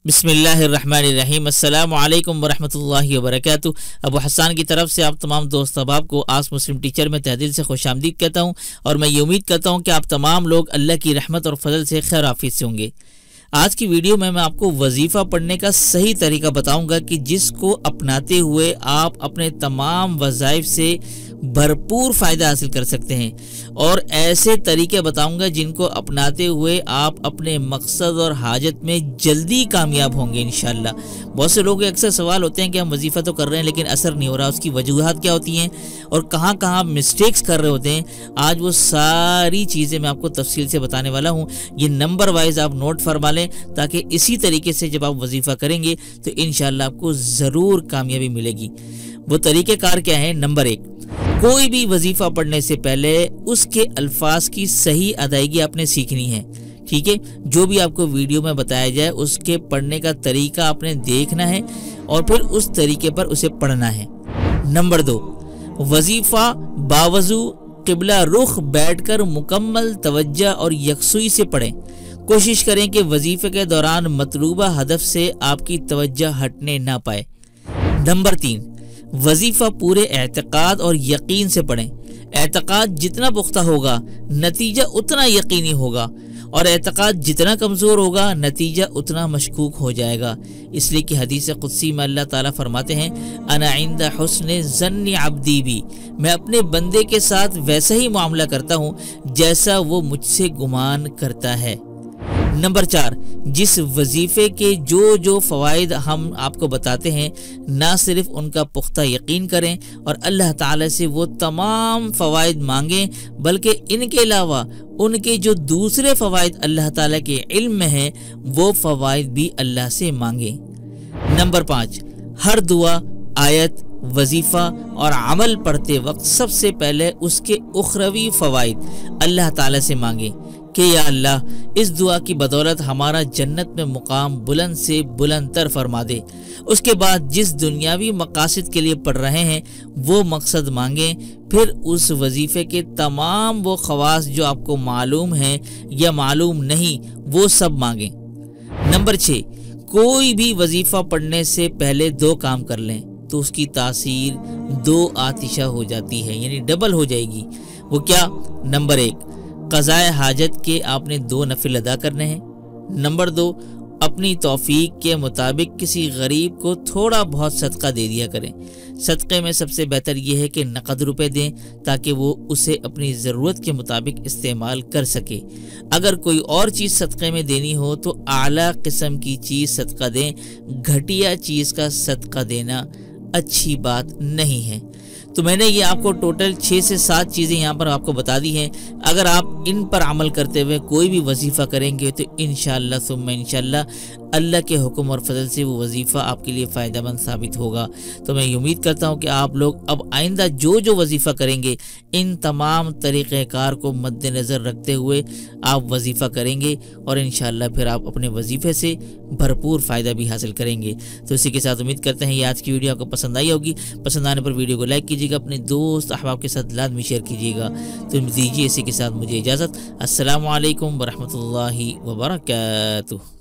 बिस्मिल्लाहिर्रहमानिर्रहीम। अस्सलामु अलैकुम वरहमतुल्लाहि वबरकातुहू। अबू हसन की तरफ से आप तमाम दोस्त अहबाब को आज मुस्लिम टीचर में तहदिल से खुशामदीद कहता हूँ और मैं ये उम्मीद करता हूँ कि आप तमाम लोग अल्लाह की रहमत और फजल से खैर आफियत से होंगे। आज की वीडियो में मैं आपको वजीफ़ा पढ़ने का सही तरीका बताऊंगा कि जिसको अपनाते हुए आप अपने तमाम वज़ाइफ से भरपूर फ़ायदा हासिल कर सकते हैं और ऐसे तरीके बताऊंगा जिनको अपनाते हुए आप अपने मकसद और हाजत में जल्दी कामयाब होंगे इंशाअल्लाह। बहुत से लोगों के अक्सर सवाल होते हैं कि हम वजीफ़ा तो कर रहे हैं लेकिन असर नहीं हो रहा, उसकी वजूहात क्या होती हैं और कहाँ कहाँ मिस्टेक्स कर रहे होते हैं। आज वो सारी चीज़ें मैं आपको तफसील से बताने वाला हूँ। ये नंबर वाइज आप नोट फरमा लें ताकि इसी तरीके से जब आप वजीफ़ा करेंगे तो इंशाअल्लाह आपको ज़रूर कामयाबी मिलेगी। वो तरीक़ेकार क्या है? नंबर 1, कोई भी वजीफ़ा पढ़ने से पहले उसके अल्फाज की सही अदायगी आपने सीखनी है। ठीक है, जो भी आपको वीडियो में बताया जाए उसके पढ़ने का तरीका आपने देखना है और फिर उस तरीके पर उसे पढ़ना है। नंबर 2, वजीफ़ा बावजू क़िबला रुख बैठकर मुकम्मल तवज्जो और यकसुई से पढ़ें। कोशिश करें कि वजीफ़े के दौरान मतलूबा हदफ से आपकी तवज्जो हटने ना पाए। नंबर 3, वजीफ़ा पूरे एतक़ाद और यकीन से पढ़ें। एतक़ाद जितना पुख्ता होगा नतीजा उतना यकीनी होगा और एतक़ाद जितना कमज़ोर होगा नतीजा उतना मशकूक हो जाएगा। इसलिए कि हदीस क़ुदसी में अल्लाह ताला फरमाते हैं, अना इंदा हुस्न ज़न्नि अब्दी भी, मैं अपने बंदे के साथ वैसा ही मामला करता हूँ जैसा वो मुझसे गुमान करता है। नंबर 4, जिस वजीफ़े के जो फ़वाइद हम आपको बताते हैं ना सिर्फ उनका पुख्ता यकीन करें और अल्लाह ताला से वो तमाम फ़वाइद मांगें बल्कि इनके अलावा उनके जो दूसरे फ़वाइद अल्लाह ताला के इल्म में हैं वो फ़वाइद भी अल्लाह से मांगें। नंबर 5, हर दुआ, आयत, वजीफ़ा और अमल पढ़ते वक्त सबसे पहले उसके उखरवी फ़वाइद अल्लाह ताला से मांगें कि या अल्लाह इस दुआ की बदौलत हमारा जन्नत में मुकाम बुलंद से बुलंद तर फरमा दे। उसके बाद जिस दुनियावी मकासद के लिए पढ़ रहे हैं वो मकसद मांगें। फिर उस वजीफ़े के तमाम वो खवास जो आपको मालूम हैं या मालूम नहीं वो सब मांगें। नंबर 6, कोई भी वजीफ़ा पढ़ने से पहले 2 काम कर लें तो उसकी तासीर 2 आतिशा हो जाती है, यानी डबल हो जाएगी। वो क्या? नंबर 1, क़ज़ाए हाजत के आपने 2 नफिल अदा करने हैं। नंबर 2, अपनी तौफीक के मुताबिक किसी गरीब को थोड़ा बहुत सदका दे दिया करें। सदक़े में सबसे बेहतर यह है कि नकद रुपए दें ताकि वो उसे अपनी ज़रूरत के मुताबिक इस्तेमाल कर सके। अगर कोई और चीज़ सदक़े में देनी हो तो आला किस्म की चीज़ सदका दें। घटिया चीज़ का सदका देना अच्छी बात नहीं है। तो मैंने ये आपको टोटल 6 से 7 चीज़ें यहाँ पर आपको बता दी हैं। अगर आप इन पर अमल करते हुए कोई भी वजीफ़ा करेंगे तो इंशाअल्लाह सुम्मा इंशाअल्लाह अल्लाह के हुक्म और फजल से वो वजीफ़ा आपके लिए फ़ायदेमंद साबित होगा। तो मैं उम्मीद करता हूँ कि आप लोग अब आइंदा जो वजीफ़ा करेंगे इन तमाम तरीक़ेकार को मद्देनज़र रखते हुए आप वजीफ़ा करेंगे और इंशाअल्लाह फिर आप अपने वजीफ़े से भरपूर फ़ायदा भी हासिल करेंगे। तो इसी के साथ उम्मीद करते हैं ये आज की वीडियो आपको पसंद आई होगी। पसंद आने पर वीडियो को लाइक कीजिएगा, अपने दोस्त अहबाब के साथ लाज़मी शेयर कीजिएगा। तो दीजिए इसी के साथ मुझे इजाज़त। अस्सलामु अलैकुम वरहमतुल्लाहि वबरकातुहू।